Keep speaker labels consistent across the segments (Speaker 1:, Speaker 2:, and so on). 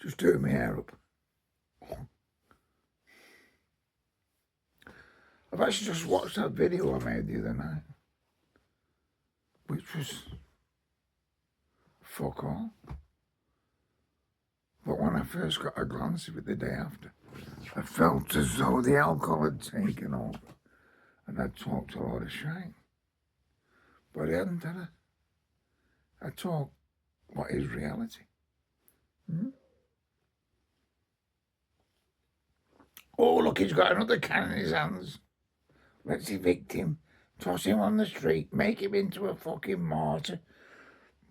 Speaker 1: Just doing my hair up. I've actually just watched that video I made the other night, which was fuck all. But when I first got a glance of it the day after, I felt as though the alcohol had taken over and I'd talked a lot of shite. But I hadn't, had I talked what is reality. Oh, look, he's got another can in his hands. Let's evict him, toss him on the street, make him into a fucking martyr.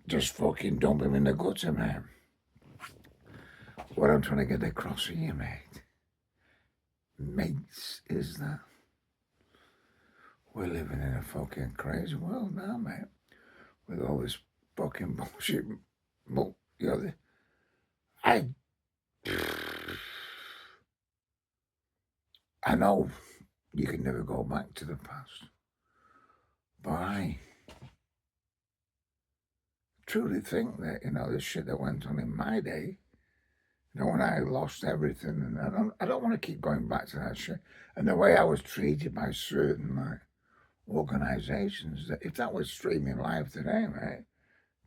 Speaker 1: Just fucking dump him in the gutter, man. What I'm trying to get across here, mates, is that we're living in a fucking crazy world now, mate. With all this fucking bullshit. But, you know, I know you can never go back to the past, but I truly think that, you know, the shit that went on in my day, you know, when I lost everything, and I don't want to keep going back to that shit, and the way I was treated by certain, like, organisations, that if that was streaming live today, mate,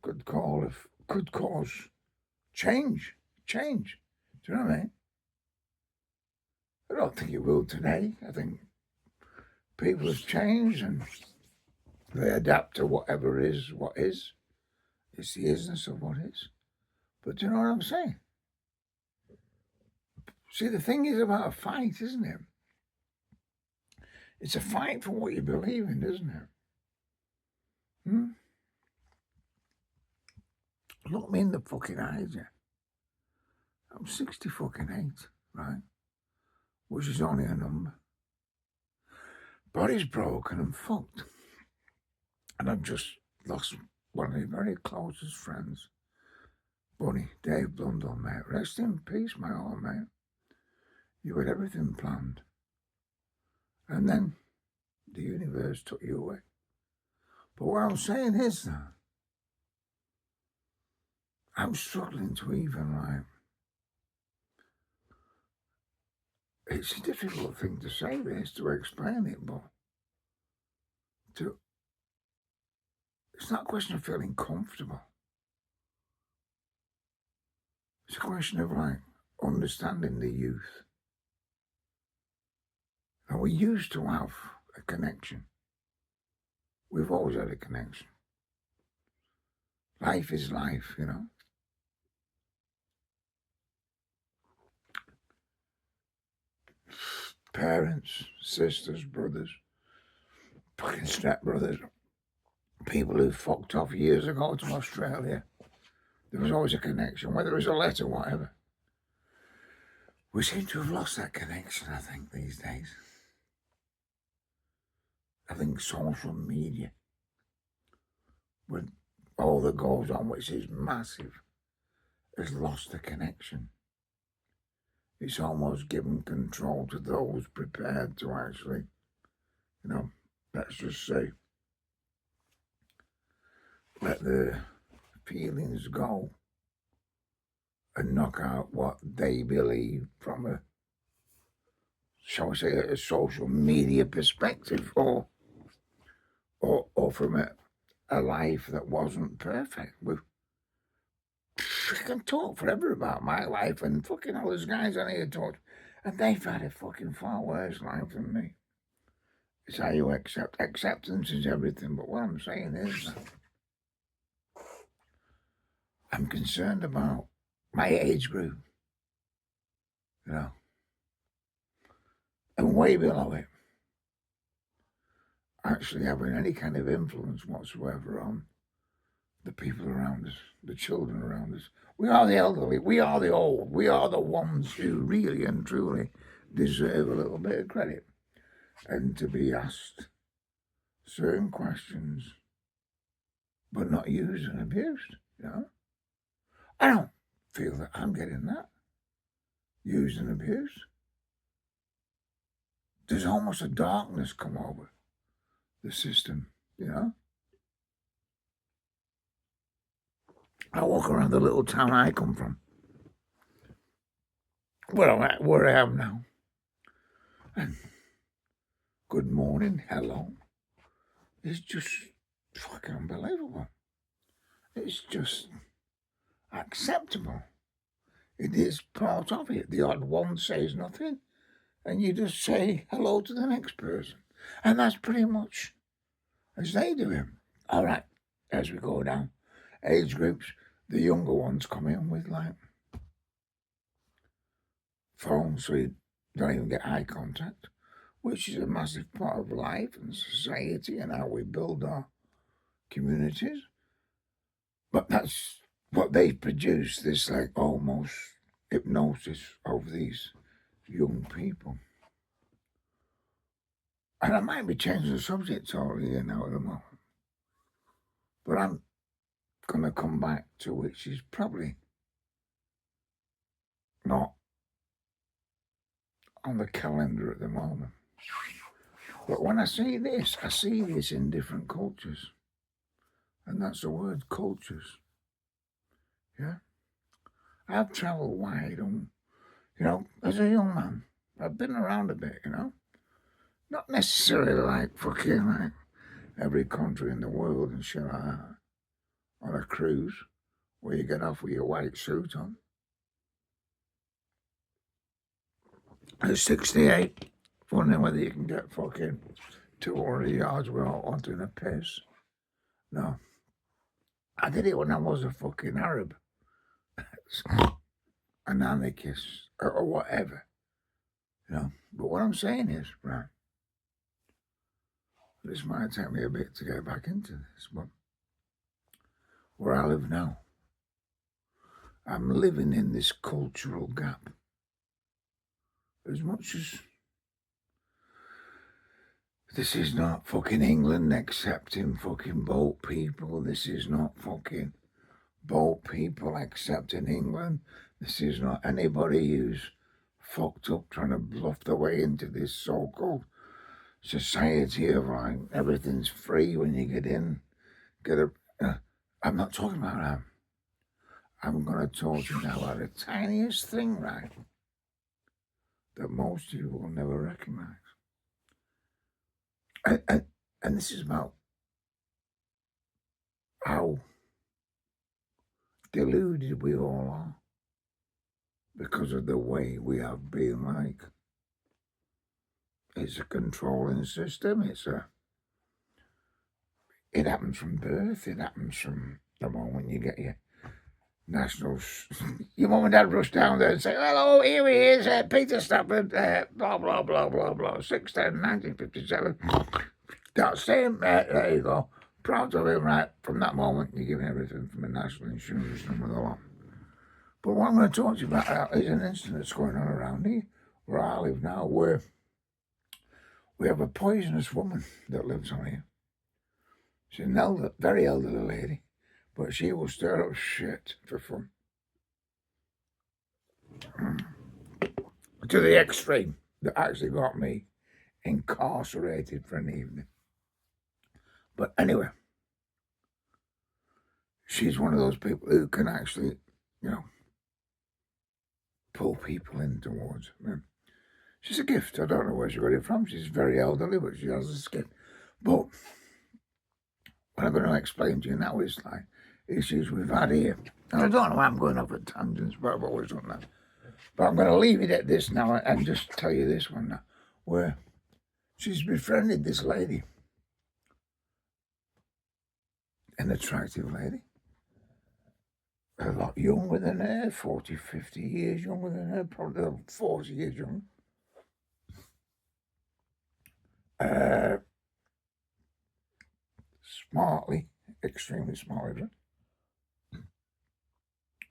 Speaker 1: could cause change. Do you know what I mean? I don't think it will today. I think people have changed and they adapt to whatever is what is. It's the isness of what is. But do you know what I'm saying? See, the thing is about a fight, isn't it? It's a fight for what you believe in, isn't it? Look me in the fucking eyes, yeah. I'm 60 fucking 8, right? Which is only a number. Body's broken and fucked. And I've just lost one of my very closest friends. Bunny, Dave Blundell, mate. Rest in peace, my old mate. You had everything planned. And then the universe took you away. But what I'm saying is that I'm struggling to even, like, it's a difficult thing to say this, to explain it, but it's not a question of feeling comfortable. It's a question of, like, understanding the youth. And we used to have a connection. We've always had a connection. Life is life, you know. Parents, sisters, brothers, fucking stepbrothers, people who fucked off years ago to Australia. There was always a connection, whether it was a letter or whatever. We seem to have lost that connection, I think, these days. I think social media, with all that goes on, which is massive, has lost the connection. It's almost given control to those prepared to actually, you know, let's just say, let the feelings go and knock out what they believe from a, shall we say, a social media perspective, or from a life that wasn't perfect. I can talk forever about my life, and fucking all those guys on here talk, and they've had a fucking far worse life than me. It's how you accept. Acceptance is everything, but what I'm saying is that I'm concerned about my age group, you know, and way below it, actually having any kind of influence whatsoever on the people around us, the children around us. We are the elderly, we are the old, we are the ones who really and truly deserve a little bit of credit and to be asked certain questions, but not used and abused, you know. I don't feel that I'm getting that, used and abused. There's almost a darkness come over the system, you know. I walk around the little town I come from, Well, I'm at where I am now. And good morning, hello. It's just fucking unbelievable. It's just acceptable. It is part of it. The odd one says nothing, and you just say hello to the next person. And that's pretty much as they do it. All right, as we go down, age groups, the younger ones come in with like phones, so you don't even get eye contact, which is a massive part of life and society and how we build our communities. But that's what they produce, this like almost hypnosis of these young people. And I might be changing the subject totally, at the moment. But I'm going to come back to which is probably not on the calendar at the moment. But when I see this in different cultures. And that's the word, cultures. Yeah. I've travelled wide on, as a young man. I've been around a bit, Not necessarily like fucking like every country in the world and shit like that. On a cruise where you get off with your white suit on. At 68, wondering whether you can get fucking 200 yards without wanting a piss. No. I did it when I was a fucking Arab. An anarchist or whatever. But what I'm saying is, right, this might take me a bit to get back into this, but where I live now, I'm living in this cultural gap. As much as this is not fucking England accepting fucking boat people, this is not fucking boat people accepting England, this is not anybody who's fucked up trying to bluff their way into this so-called society of like everything's free when you get in. I'm not talking about that. I'm going to talk to you now about the tiniest thing, right, that most of you will never recognize. And this is about how deluded we all are because of the way we have been like. It's a controlling system. It happens from birth. It happens from the moment you get your nationals. Your mum and dad rush down there and say, hello, here he is, Peter Stafford, blah, blah, blah, blah, blah, 6/10, 1957. That's him. There you go. Proud of him, right? From that moment, you're giving everything from a national insurance number the lot. But what I'm going to talk to you about is an incident that's going on around here, where I live now, where we have a poisonous woman that lives on here. She's an very elderly lady, but she will stir up shit for fun. To the extreme that actually got me incarcerated for an evening. But anyway, she's one of those people who can actually, pull people in towards her. She's a gift. I don't know where she got it from. She's very elderly, but she has a skin. But what I'm going to explain to you now is like issues we've had here. And I don't know why I'm going off at tangents, but I've always done that. But I'm going to leave it at this now and just tell you this one now, where she's befriended this lady, an attractive lady, a lot younger than her, 40, 50 years younger than her, probably 40 years younger. Smartly, extremely smartly.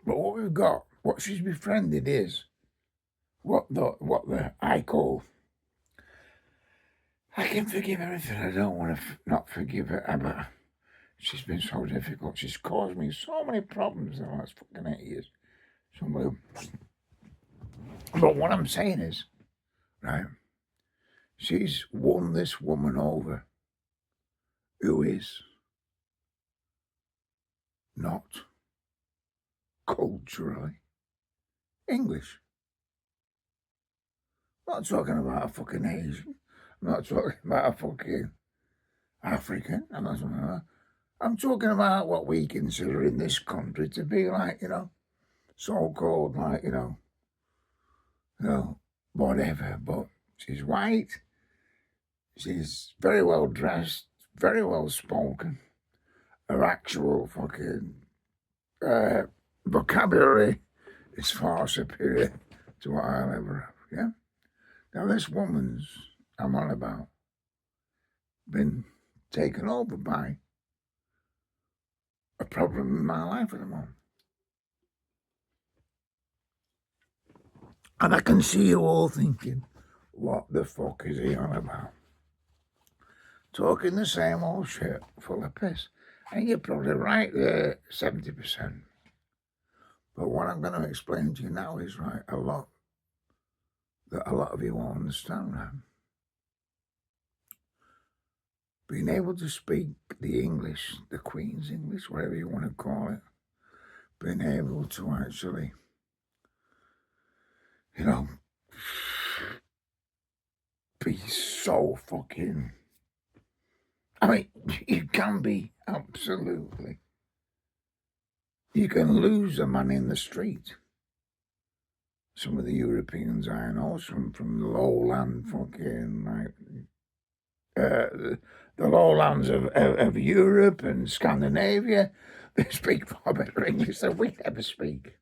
Speaker 1: But what we've got, what she's befriended is what I call, I can forgive everything. I don't want to not forgive her, but she's been so difficult. She's caused me so many problems in the last fucking 8 years. But what I'm saying is, right, she's won this woman over who is not culturally English. I'm not talking about a fucking Asian. I'm not talking about a fucking African. I'm not talking about. I'm talking about what we consider in this country to be like, so-called like, whatever. But she's white. She's very well dressed, very well spoken. Her actual fucking vocabulary is far superior to what I'll ever have. Yeah. Now this woman's I'm on about been taken over by a problem in my life at the moment. And I can see you all thinking, what the fuck is he on about? Talking the same old shit full of piss. And you're probably right there, 70%. But what I'm going to explain to you now is right, a lot of you won't understand that. Being able to speak the English, the Queen's English, whatever you want to call it, being able to actually, be so fucking, I mean, you can be, absolutely. You can lose a man in the street. Some of the Europeans I know, from the lowland fucking, like, the lowlands of Europe and Scandinavia, they speak far better English than we ever speak,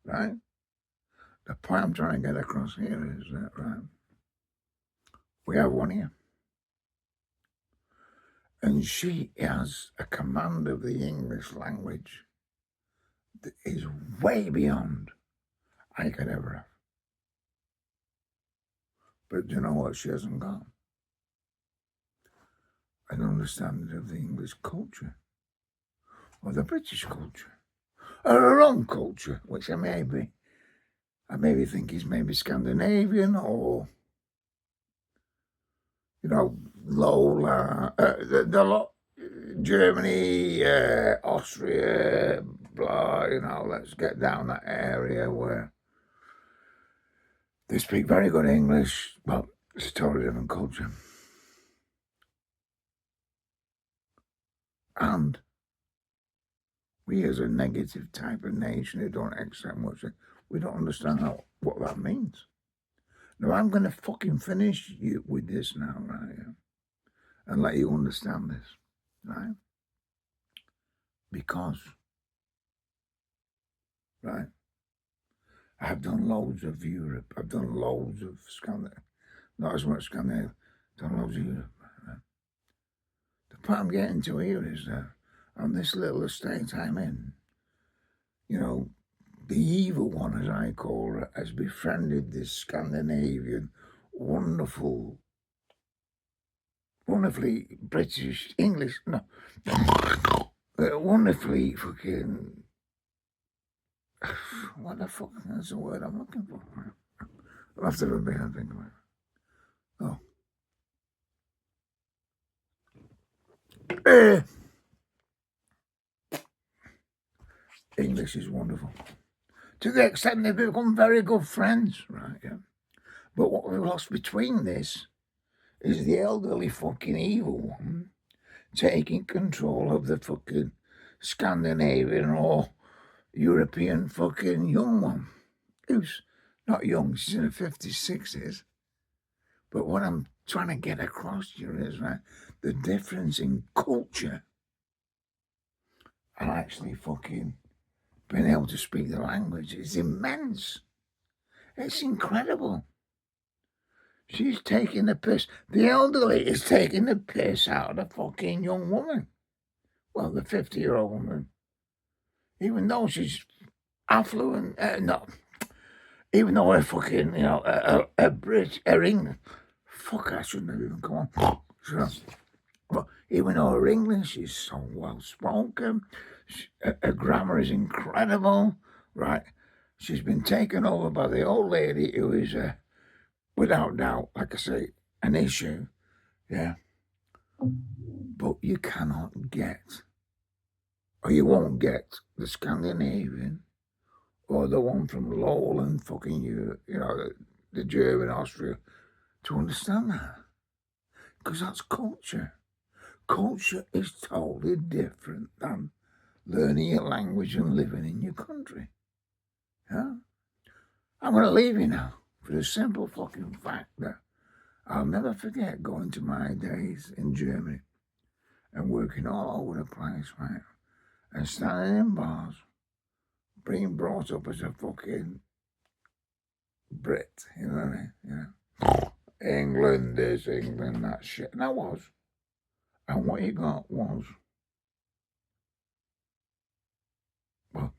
Speaker 1: right? The point I'm trying to get across here is that, right, we have one here. And she has a command of the English language that is way beyond I could ever have. But you know what she hasn't got? An understanding of the English culture, or the British culture, or her own culture, which I maybe think is maybe Scandinavian or, Lola, Germany, Austria, blah, let's get down that area where they speak very good English, but it's a totally different culture. And we as a negative type of nation who don't accept much, we don't understand what that means. Now, I'm going to fucking finish you with this now, right? And let you understand this, right? Because, right, I've done loads of Europe. I've done loads of Scandinavia. Not as much Scandinavia. I've done loads of Europe. Right? The point I'm getting to here is that on this little estate I'm in, the evil one, as I call her, has befriended this Scandinavian, wonderfully British, English, no, wonderfully fucking, what the fuck is the word I'm looking for? I'll have to have a bit of think about it. English is wonderful. To the extent they've become very good friends, right? Yeah. But what we've lost between this is the elderly fucking evil one taking control of the fucking Scandinavian or European fucking young one, who's not young, she's in her 50s, 60s. But what I'm trying to get across here is, right, the difference in culture and actually fucking being able to speak the language is immense. It's incredible. She's taking the piss. The elderly is taking the piss out of the fucking young woman. Well, the 50-year-old woman. Even though she's affluent, even though her fucking, her English, fuck, I shouldn't have even come on. Sure. But even though her English is so well spoken, her grammar is incredible, right? She's been taken over by the old lady who is, without doubt, like I say, an issue, yeah? But you cannot get, or you won't get, the Scandinavian or the one from Lowland fucking the German, Austria, to understand that. Because that's culture. Culture is totally different than learning your language and living in your country. Yeah? I'm going to leave you now for the simple fucking fact that I'll never forget going to my days in Germany and working all over the place, right? And standing in bars, being brought up as a fucking Brit, you know what I mean? You know? England this, England that shit. And I was. And what you got was, well,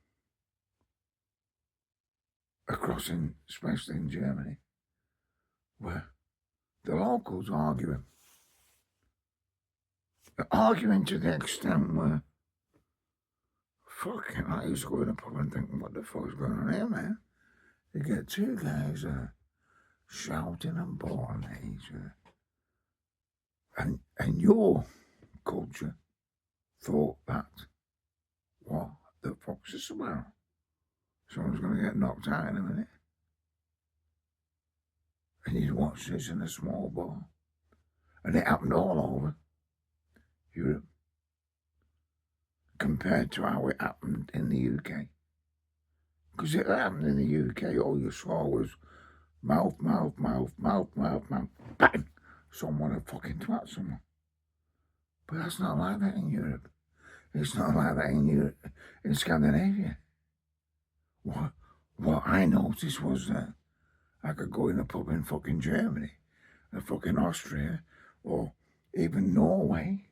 Speaker 1: across in, especially in Germany, where the locals arguing. They're arguing to the extent where, fucking, I used to go in a pub and think, what the fuck's going on here, man? You get two guys shouting and bawling at each other. And your culture thought that, what the fuck's this about? Someone's going to get knocked out in a minute. And you'd watch this in a small bar. And it happened all over Europe compared to how it happened in the UK. Because it happened in the UK, all you saw was mouth, bang! Someone would fucking twat someone. But that's not like that in Europe. It's not like that in Europe, in Scandinavia. What I noticed was that I could go in a pub in fucking Germany, or fucking Austria, or even Norway,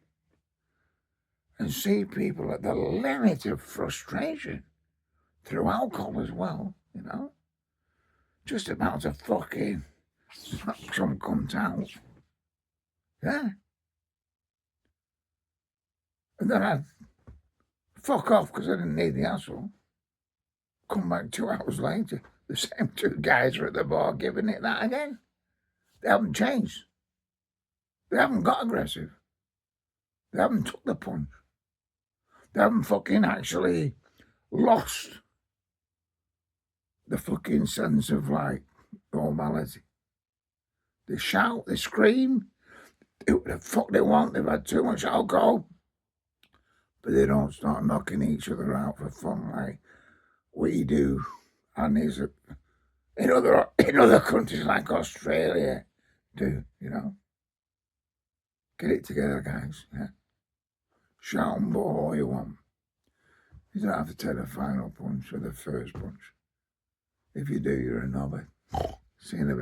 Speaker 1: and see people at the limit of frustration, through alcohol as well, you know, just about to fucking smack some cunt out. Yeah. And then I'd fuck off because I didn't need the hassle. Come back 2 hours later, the same two guys are at the bar giving it that again. They haven't changed. They haven't got aggressive. They haven't took the punch. They haven't fucking actually lost the fucking sense of, like, normality. They shout, they scream, do what the fuck they want, they've had too much alcohol, but they don't start knocking each other out for fun like we do. And is in other countries like Australia do, you know. Get it together, guys, yeah. Shout and bawl all you want. You don't have to take the final punch or the first punch. If you do, you're a knobhead. See you in a bit.